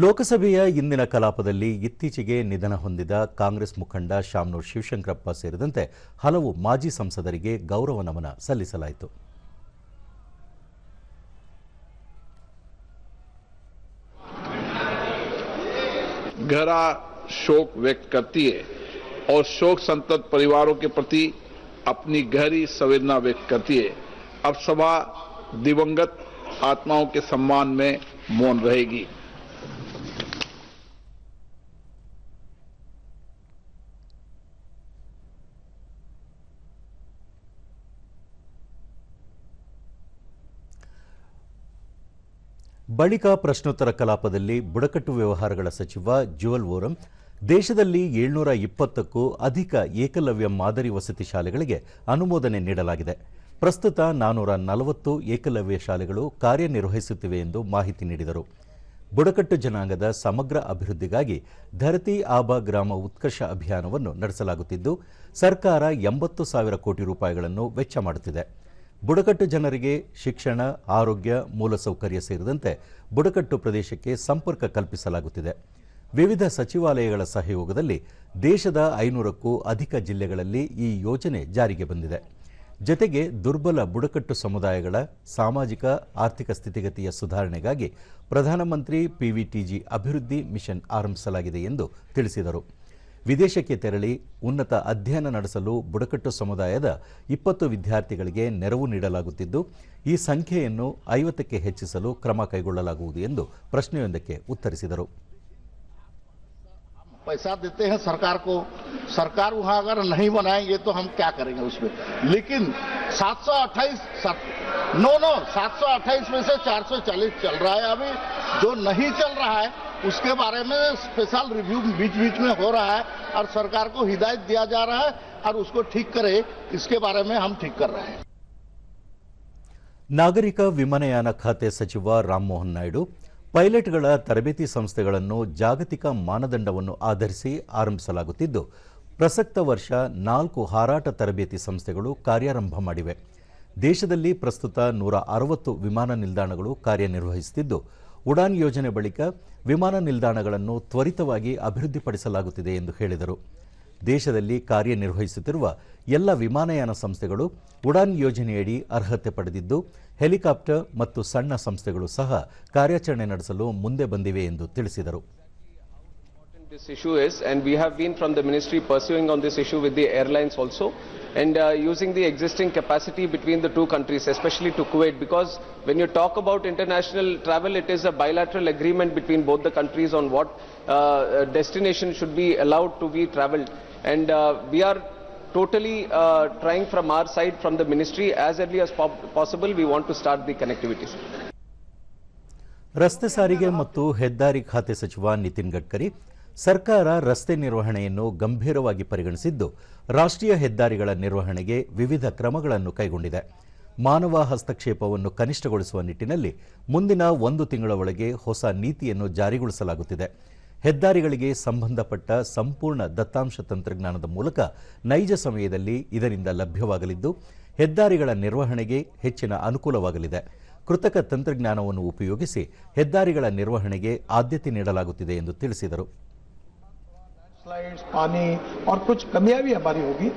ಲೋಕಸಭೆಯ ಇಂದಿನ ಕಲಾಪದಲ್ಲಿ ಇತ್ತೀಚೆಗೆ ನಿಧನ ಹೊಂದಿದ ಕಾಂಗ್ರೆಸ್ ಮುಖಂಡ ಶಾಮನೂರ್ ಶಿವಶಂಕರಪ್ಪ ಸೇರಿದಂತೆ ಹಲವು ಮಾಜಿ ಸಂಸದರಿಗೆ ಗೌರವ ನಮನ ಸಲ್ಲಿಸಲಾಯಿತು. गहरा शोक व्यक्त करती है और शोक संतप्त परिवारों के प्रति अपनी गहरी संवेदना व्यक्त करती है. अब सभा दिवंगत आत्माओं के सम्मान में मौन रहेगी. ಬಳಿಕ ಪ್ರಶ್ನೋತ್ತರ ಕಲಾಪದಲ್ಲಿ ಬುಡಕಟ್ಟು ವ್ಯವಹಾರಗಳ ಸಚಿವ ಜುವೆಲ್ ಓರಂ ದೇಶದಲ್ಲಿ 720ಕ್ಕೂ ಅಧಿಕ ಏಕಲವ್ಯ ಮಾದರಿ ವಸತಿ ಶಾಲೆಗಳಿಗೆ ಅನುಮೋದನೆ ನೀಡಲಾಗಿದೆ. ಪ್ರಸ್ತುತ 440 ಏಕಲವ್ಯ ಶಾಲೆಗಳು ಕಾರ್ಯನಿರ್ವಹಿಸುತ್ತಿವೆ ಎಂದು ಮಾಹಿತಿ ನೀಡಿದರು. ಬುಡಕಟ್ಟು ಜನಾಂಗದ ಸಮಗ್ರ ಅಭಿವೃದ್ಧಿಗಾಗಿ ಧರತಿ ಆಬಾ ಗ್ರಾಮ ಉತ್ಕರ್ಷ ಅಭಿಯಾನವನ್ನು ನಡೆಸಲಾಗುತ್ತಿದ್ದು ಸರ್ಕಾರ 80,000 ಕೋಟಿ ರೂಪಾಯಿಗಳನ್ನು ವೆಚ್ಚ ಮಾಡುತ್ತಿದೆ. ಬುಡಕಟ್ಟು ಜನರಿಗೆ ಶಿಕ್ಷಣ, ಆರೋಗ್ಯ, ಮೂಲಸೌಕರ್ಯ ಸೇರಿದಂತೆ ಬುಡಕಟ್ಟು ಪ್ರದೇಶಕ್ಕೆ ಸಂಪರ್ಕ ಕಲ್ಪಿಸಲಾಗುತ್ತಿದೆ. ವಿವಿಧ ಸಚಿವಾಲಯಗಳ ಸಹಯೋಗದಲ್ಲಿ ದೇಶದ 500ಕ್ಕೂ ಅಧಿಕ ಜಿಲ್ಲೆಗಳಲ್ಲಿ ಈ ಯೋಜನೆ ಜಾರಿಗೆ ಬಂದಿದೆ. ಜತೆಗೆ ದುರ್ಬಲ ಬುಡಕಟ್ಟು ಸಮುದಾಯಗಳ ಸಾಮಾಜಿಕ ಆರ್ಥಿಕ ಸ್ಥಿತಿಗತಿಯ ಸುಧಾರಣೆಗಾಗಿ ಪ್ರಧಾನಮಂತ್ರಿ PVTG ಅಭಿವೃದ್ಧಿ ಮಿಷನ್ ಆರಂಭಿಸಲಾಗಿದೆ ಎಂದು ತಿಳಿಸಿದರು. ವಿದೇಶಕ್ಕೆ ತೆರಳಿ ಉನ್ನತ ಅಧ್ಯಯನ ನಡೆಸಲು ಬುಡಕಟ್ಟು ಸಮುದಾಯದ 20 ವಿದ್ಯಾರ್ಥಿಗಳಿಗೆ ನೆರವು ನೀಡಲಾಗುತ್ತಿದ್ದು ಈ ಸಂಖ್ಯೆಯನ್ನು 50ಕ್ಕೆ ಹೆಚ್ಚಿಸಲು ಕ್ರಮ ಕೈಗೊಳ್ಳಲಾಗುವುದು ಎಂದು ಪ್ರಶ್ನೆಯೊಂದಕ್ಕೆ ಉತ್ತರಿಸಿದರು. पैसा देते हैं सरकार को, सरकार वहां अगर नहीं बनाएंगे तो हम क्या करेंगे उसमें. लेकिन 728 में से 440 चल रहा है. अभी जो नहीं चल रहा है उसके बारे में स्पेशल रिव्यू बीच बीच में हो रहा है और सरकार को हिदायत दिया जा रहा है और उसको ठीक करे, इसके बारे में हम ठीक कर रहे हैं. ನಾಗರಿಕ ವಿಮಾನಯಾನ ಖಾತೆ ಸಚಿವ ರಾಮಮೋಹನ್ ನಾಯ್ಡು ಪೈಲಟ್ಗಳ ತರಬೇತಿ ಸಂಸ್ಥೆಗಳನ್ನು ಜಾಗತಿಕ ಮಾನದಂಡವನ್ನು ಆಧರಿಸಿ ಆರಂಭಿಸಲಾಗುತ್ತಿದ್ದು ಪ್ರಸಕ್ತ ವರ್ಷ 4 ಹಾರಾಟ ತರಬೇತಿ ಸಂಸ್ಥೆಗಳು ಕಾರ್ಯಾರಂಭ ಮಾಡಿವೆ. ದೇಶದಲ್ಲಿ ಪ್ರಸ್ತುತ 160 ವಿಮಾನ ನಿಲ್ದಾಣಗಳು ಕಾರ್ಯನಿರ್ವಹಿಸುತ್ತಿದ್ದು ಉಡಾನ್ ಯೋಜನೆ ಬಳಿಕ ವಿಮಾನ ನಿಲ್ದಾಣಗಳನ್ನು ತ್ವರಿತವಾಗಿ ಅಭಿವೃದ್ಧಿಪಡಿಸಲಾಗುತ್ತಿದೆ ಎಂದು ಹೇಳಿದರು. ದೇಶದಲ್ಲಿ ಕಾರ್ಯನಿರ್ವಹಿಸುತ್ತಿರುವ ಎಲ್ಲ ವಿಮಾನಯಾನ ಸಂಸ್ಥೆಗಳು ಉಡಾನ್ ಯೋಜನೆಯಡಿ ಅರ್ಹತೆ ಪಡೆದಿದ್ದು ಹೆಲಿಕಾಪ್ಟರ್ ಮತ್ತು ಸಣ್ಣ ಸಂಸ್ಥೆಗಳು ಸಹ ಕಾರ್ಯಾಚರಣೆ ನಡೆಸಲು ಮುಂದೆ ಬಂದಿವೆ ಎಂದು ತಿಳಿಸಿದರು. This issue is, and we have been from the ministry pursuing on this issue with the airlines also, and using the existing capacity between the two countries, especially to Kuwait, because when you talk about international travel, it is a bilateral agreement between both the countries on what destination should be allowed to be traveled, and we are totally trying from our side, from the ministry, as early as possible, we want to start the connectivity. ರಸ್ತೆ ಸಾರಿಗೆ ಮತ್ತು ಹೆದ್ದಾರಿ ಖಾತೆ ಸಚಿವ ನಿತಿನ್ ಗಡ್ಕರಿ ಸರ್ಕಾರ ರಸ್ತೆ ನಿರ್ವಹಣೆಯನ್ನು ಗಂಭೀರವಾಗಿ ಪರಿಗಣಿಸಿದ್ದು ರಾಷ್ಟ್ರೀಯ ಹೆದ್ದಾರಿಗಳ ನಿರ್ವಹಣೆಗೆ ವಿವಿಧ ಕ್ರಮಗಳನ್ನು ಕೈಗೊಂಡಿದೆ. ಮಾನವ ಹಸ್ತಕ್ಷೇಪವನ್ನು ಕನಿಷ್ಠಗೊಳಿಸುವ ನಿಟ್ಟಿನಲ್ಲಿ ಮುಂದಿನ 1 ತಿಂಗಳ ಒಳಗೆ ಹೊಸ ನೀತಿಯನ್ನು ಜಾರಿಗೊಳಿಸಲಾಗುತ್ತಿದೆ. ಹೆದ್ದಾರಿಗಳಿಗೆ ಸಂಬಂಧಪಟ್ಟ ಸಂಪೂರ್ಣ ದತ್ತಾಂಶ ತಂತ್ರಜ್ಞಾನದ ಮೂಲಕ ನೈಜ ಸಮಯದಲ್ಲಿ ಇದರಿಂದ ಲಭ್ಯವಾಗಲಿದ್ದು ಹೆದ್ದಾರಿಗಳ ನಿರ್ವಹಣೆಗೆ ಹೆಚ್ಚಿನ ಅನುಕೂಲವಾಗಲಿದೆ. ಕೃತಕ ತಂತ್ರಜ್ಞಾನವನ್ನು ಉಪಯೋಗಿಸಿ ಹೆದ್ದಾರಿಗಳ ನಿರ್ವಹಣೆಗೆ ಆದ್ಯತೆ ನೀಡಲಾಗುತ್ತಿದೆ ಎಂದು ತಿಳಿಸಿದರು. पानी और कुछ कमियां भी हमारी होगी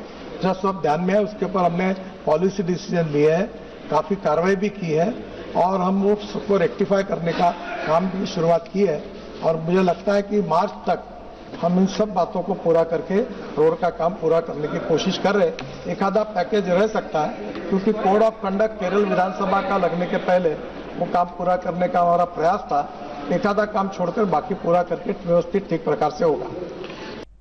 जो सब ध्यान में है, उसके ऊपर हमने पॉलिसी डिसीजन लिए है, काफी कार्रवाई भी की है और हम उसको रेक्टिफाई करने का काम की शुरुआत की है और मुझे लगता है कि मार्च तक हम इन सब बातों को पूरा करके रोड का काम पूरा करने की कोशिश कर रहे हैं. एक आधा पैकेज रह सकता है क्योंकि कोड ऑफ कंडक्ट केरल विधानसभा का लगने के पहले वो काम पूरा करने का हमारा प्रयास था. एक आधा काम छोड़कर बाकी पूरा करके व्यवस्थित ठीक प्रकार से होगा.